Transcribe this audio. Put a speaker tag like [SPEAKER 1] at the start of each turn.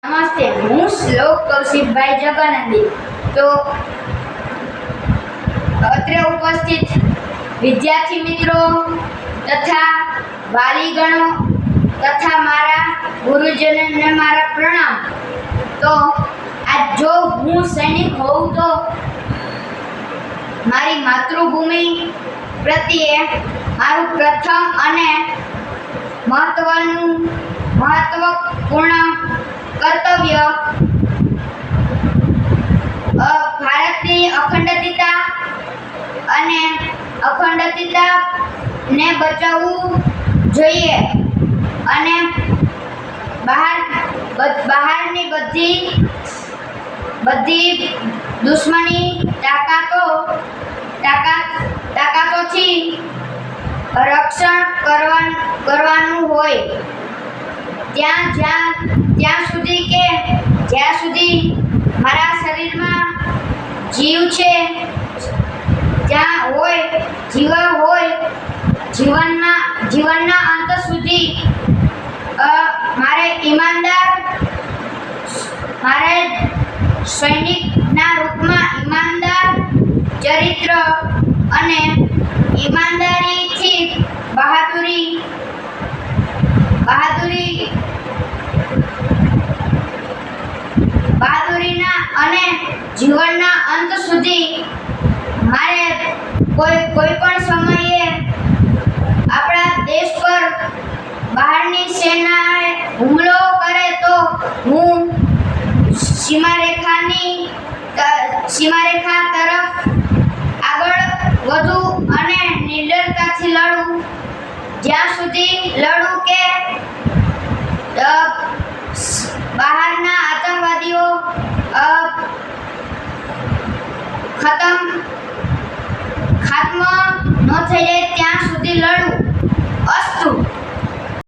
[SPEAKER 1] નમસ્તે, હું શ્લોક કૌશિકભાઈ જગાનંદી. તો અત્રે ઉપસ્થિત વિદ્યાર્થી મિત્રો તથા વાલીગણો તથા મારા ગુરુજનોને મારા પ્રણામ. તો આજ જો હું સૈનિક હોઉં તો મારી માતૃભૂમિ પ્રત્યે મારું પ્રથમ અને મહત્વપૂર્ણ કર્તવ્ય ભારતની અખંડિતતાને બચાવવું જોઈએ અને બહારની બધી દુશ્મની તાકાતોથી રક્ષણ કરવાનું હોય જ્યાં સુધી મારા શરીરમાં જીવન હોય જીવનના અંત સુધી મારે સૈનિકના રૂપમાં ઈમાનદાર ચરિત્ર અને ઈમાનદારીથી બહાદુરીના અને જીવનના અંત સુધી મારે કોઈ પણ સમયે આપણા દેશ પર બહારની સેના હુમલો કરે તો હું સીમારેખા તરફ આગળ વધું અને નિડરતાથી લડું, જ્યાં સુધી લડું કે બહારના આતંકવાદીઓ ખાત્મો ન થઈ જાય